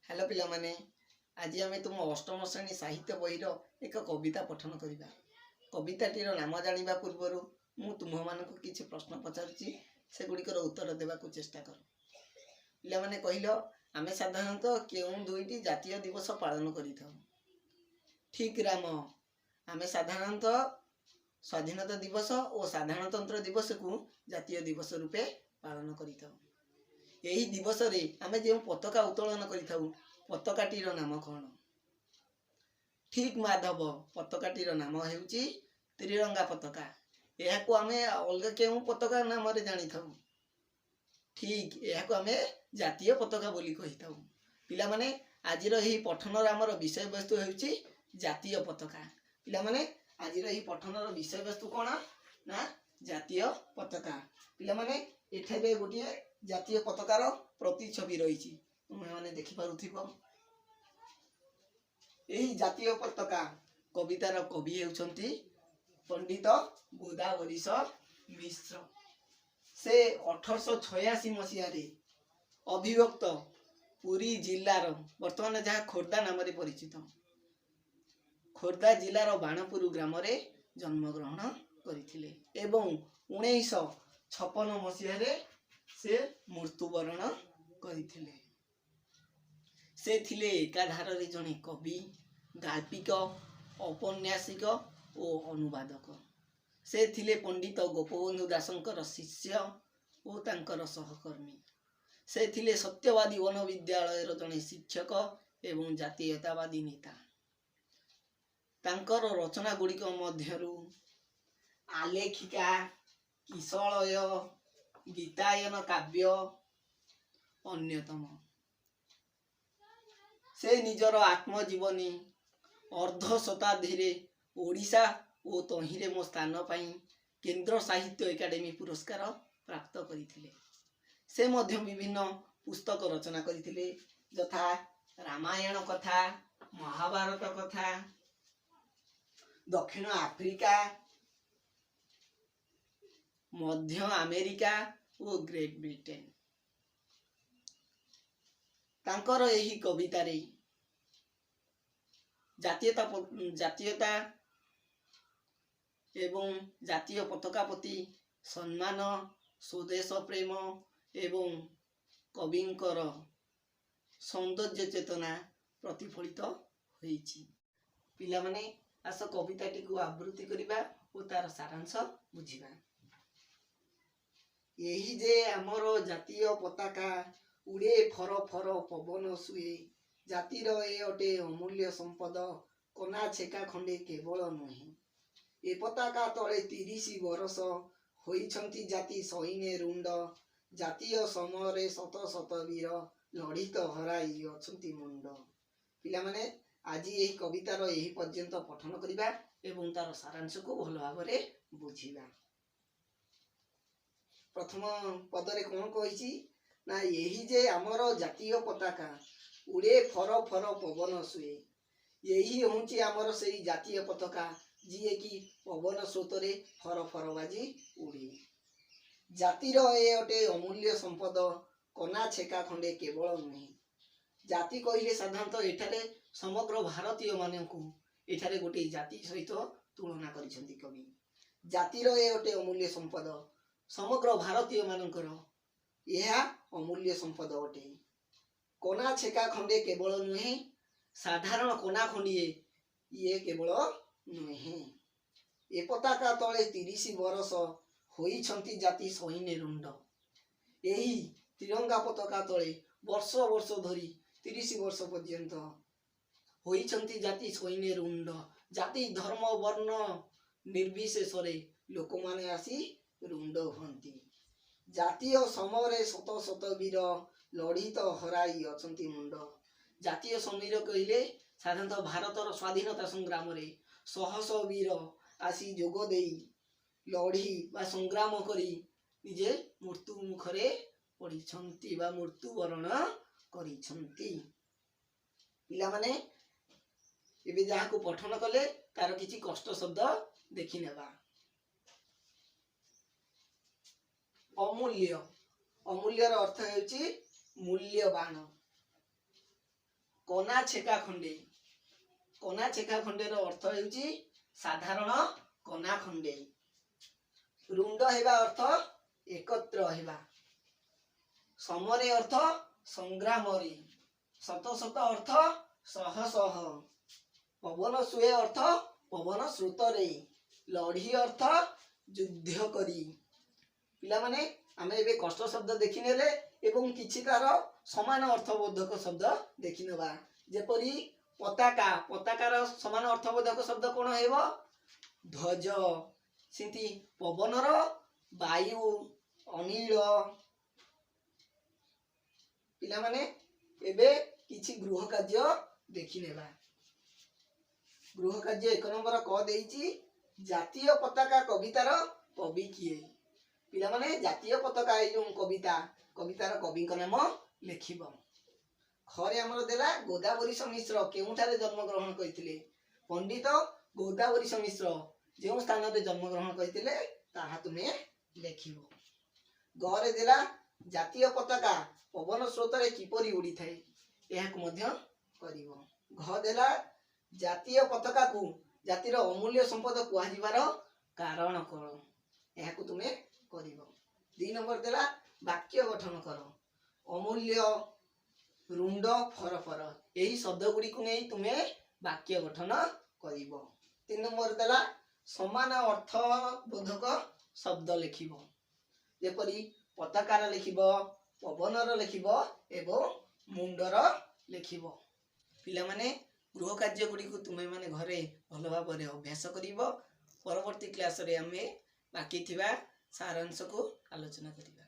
Hello पिला माने आज आम तुम अष्टम श्रेणी साहित्य बहीर एक कविता पठन करवा। कविताटीर नाम जाना पूर्वर मु तुम मानक किसी प्रश्न पचारुची से गुड़िकर उत्तर देवाक चेष्टा कर। पिला माने कहल आम साधारणतः केउं दुईटी जातीय दिवस पालन करिथाउ। ठीक राम, आम साधारणतः स्वाधीनता दिवस और साधारणतंत्र दिवस को जातीय दिवस रूपे पालन करिथाउ। यही दिवस रे आमे जो पताका उत्तोलन करिथाउ पताकाटीर नाम कौन? ठीक माधव, पताकाटीर नाम हेउची त्रिरंगा पताका। यह को आमे अलग केउ पताका नाम रे जानि थाउ। ठीक यह को आमे जातीय पताका बोली कहि थाउ। पिला माने आजिर एही पठनर आमर विषय वस्तु हेउची जातीय पताका। पिला माने आजिर एही पठनर विषय वस्तु कोन ना जातीय पताका। पिला माने एठे गोटिए जातीय पताकार प्रतिछवि रही। तुम्हें मैंने देखिपुव यही जातीय पताका कवितार कवि होउछंती पंडित गोदावरीश मिश्र। से 1886 मसीह अभिव्यक्त पुरी जिलार बर्तमान जहाँ खोर्धा नाम परिचित खोर्धा जिलार बाणपुर ग्राम जन्मग्रहण करथिले एवं 1956 मसीह से मृत्युवरण करथिले। से थिले एकाधार रे जने कवि, गाल्पिक, औपन्यासिक और अनुवादक। से थिले पंडित गोपबंधु दासंकर शिष्य और तांकर सहकर्मी। से थिले सत्यवादी वन विद्यालय जने शिक्षक एवं जातीयतावादी नेता। तांकर रचना गुड़िक मध्यरु आलेखिका, किशलय, गीतायन काव्य अन्यतम। से निजर आत्मजीवनी अर्ध शताब्दी ओडिशा और तहिरे मो स्थान पाई केंद्र साहित्य एकाडेमी पुरस्कार प्राप्त करथिले। से मध्य विभिन्न पुस्तक रचना करथिले यथा रामायण कथा, महाभारत कथा, दक्षिण आफ्रिका, मध्य अमेरिका और ग्रेट ब्रिटेन। तांकर एही कविता रे जातीयता एवं जातीय पताका प्रति सम्मान, स्वदेश प्रेम एवं कविंकर सौंदर्य चेतना प्रतिफलित होईछि। पिला माने आस कविताटी को आवृत्ति करिबा और तार सारांश बुझिबा। यही जे आमर जातीय पताका उड़े फर फर पवन सुए, जातिर ए अटे अमूल्य संपद, कना छेका खंडे केवल नुहे। ए पताका तले 30 बरस होइछंती जाति सैने रुंड, जातीय समरे शत शत वीर लड़ित हराई अछंती मुंड। पिला माने आज यही कवितार यही पर्यंत पठन करिबा एवं तार सारांश को भल भाबरे बुझिबा। प्रथम पदरे कौन कहिछि ना यही जे आमर जातीय पताका उड़े फर फर पवन सुए। यही होची आमर सेही जातीय पताका जिए कि पवन स्रोतरे फर फर बाजी उड़े। जातिर ए अटे अमूल्य संपद, कना छेका खंडे केवल नुहे। जाति कहिले साधारणतः एठारे समग्र भारतीय मानकु एठारे गोटे जाति सहित तुलना करिसेंती कवि। जातिर ए अटे अमूल्य संपद, समग्र भारतीय मानकर यह अमूल्य संपद अटे। कना छेका खंडे केवल नुहे, साधारण कना खंडिए ये केवल नुहे। ए पताका तले 30 बरस होइछंती जाति सैने रुंड। यही तिरंगा पताका तले वर्ष वर्ष धरी 30 वर्ष पर्यंत होइछंती जाति सैने रुंड। जाति धर्म वर्ण निर्विशेष लोक माने आसी रुंड हुंती। जातीय समरे शत शत वीर लड़ित हराई अछंती मुंड। जातीय समीर कहले साधारणतः भारतर स्वाधीनता संग्राम रे शह शह वीर आसी जोग देई लड़ी बा संग्राम करी निजे मृत्यु मुखरे पड़िछंती बा मृत्युवरण करिछंती। पिला माने एबे जहाँ को पठन कले तार किछि कष्ट शब्द देखि नेबा। अमूल्य, अमूल्यर अर्थ हेउची मूल्यवान। କନା ଛେକା ଖଣ୍ଡେ। କନା ଛେକା ଖଣ୍ଡେର ଅର୍ଥ ହେଉଛି ସାଧାରଣ କନା ଖଣ୍ଡେ। ରୁଣ୍ଡ ହେବା ଅର୍ଥ ଏକତ୍ର ହେବା। ସମରେ ଅର୍ଥ ସଂଗ୍ରାମରେ। ଶତ ଶତ ଅର୍ଥ ଶହ ଶହ। ପବନ ସୁଏ ଅର୍ଥ ପବନ ସ୍ରୋତରେ। ଲଢ଼ି ଅର୍ଥ ଯୁଦ୍ଧ କରି। ପିଲାମାନେ ଆମେ ଏବେ କଷ୍ଟ ଶବ୍ଦ ଦେଖିନେଲେ ଏବଂ କିଛି ତାର ସମାନ ଅର୍ଥବୋଧକ ଶବ୍ଦ ଦେଖିନେବା। ଯେପରି ପତାକା। ପତାକାର ସମାନ ଅର୍ଥବୋଧକ ଶବ୍ଦ କ'ଣ ହେବ? ଧ୍ୱଜ। ସେମିତି ପବନର ବାୟୁ, ଅନିଳ। ପିଲାମାନେ ଏବେ କିଛି ଗୃହ କାର୍ଯ୍ୟ ଦେଖିନେବା। ଗୃହ କାର୍ଯ୍ୟ 1 ନମ୍ବର କ ଦେଇଛି ଜାତୀୟ ପତାକା କବିତାର କବି କିଏ? ପିଲାମାନେ ଜାତୀୟ ପତାକା ଏଇ ଯେଉଁ କବିତାର କବିଙ୍କ ନାମ ଲେଖିବ। ଖରେ ଆମର ଦେଲା ଗୋଦାବରୀଶ ମିଶ୍ର କେଉଁଠାରେ ଜନ୍ମଗ୍ରହଣ କରିଥିଲେ? ପଣ୍ଡିତ ଗୋଦାବରୀଶ ମିଶ୍ର ଯେଉଁ ସ୍ଥାନରେ ଜନ୍ମଗ୍ରହଣ କରିଥିଲେ ତାହା ତୁମେ ଲେଖିବ। ଗରେ ଦେଲା ଜାତୀୟ ପତାକା ପବନ ସ୍ରୋତରେ କିପରି ଉଡ଼ିଥାଏ? ଏହାକୁ ମଧ୍ୟ କରିବ। ଘ ଦେଲା ଜାତୀୟ ପତାକାକୁ ଜାତିର ଅମୂଲ୍ୟ ସମ୍ପଦ କୁହାଯିବାର କାରଣ କ'ଣ? ଏହାକୁ ତୁମେ କରିବ। 2 ନମ୍ବର ଦେଲା ବାକ୍ୟ ଗଠନ କର। ଅମୂଲ୍ୟ, ରୁଣ୍ଡ, ଫରଫର ଏହି ଶବ୍ଦ ଗୁଡ଼ିକୁ ନେଇ ତୁମେ ବାକ୍ୟ ଗଠନ କରିବ। 3 ନମ୍ବର ଦେଲା ସମାନ ଅର୍ଥବୋଧକ ଶବ୍ଦ ଲେଖିବ। ଯେପରି ପତାକାର ଲେଖିବ, ପବନର ଲେଖିବ ଏବଂ ମୁଣ୍ଡର ଲେଖିବ। ପିଲାମାନେ ଗୃହ କାର୍ଯ୍ୟ ଗୁଡ଼ିକୁ ତୁମେମାନେ ଘରେ ଭଲ ଭାବରେ ଅଭ୍ୟାସ କରିବ। ପରବର୍ତ୍ତୀ କ୍ଲାସରେ ଆମେ ବାକି ଥିବା ସାରାଂଶକୁ ଆଲୋଚନା କରିବା।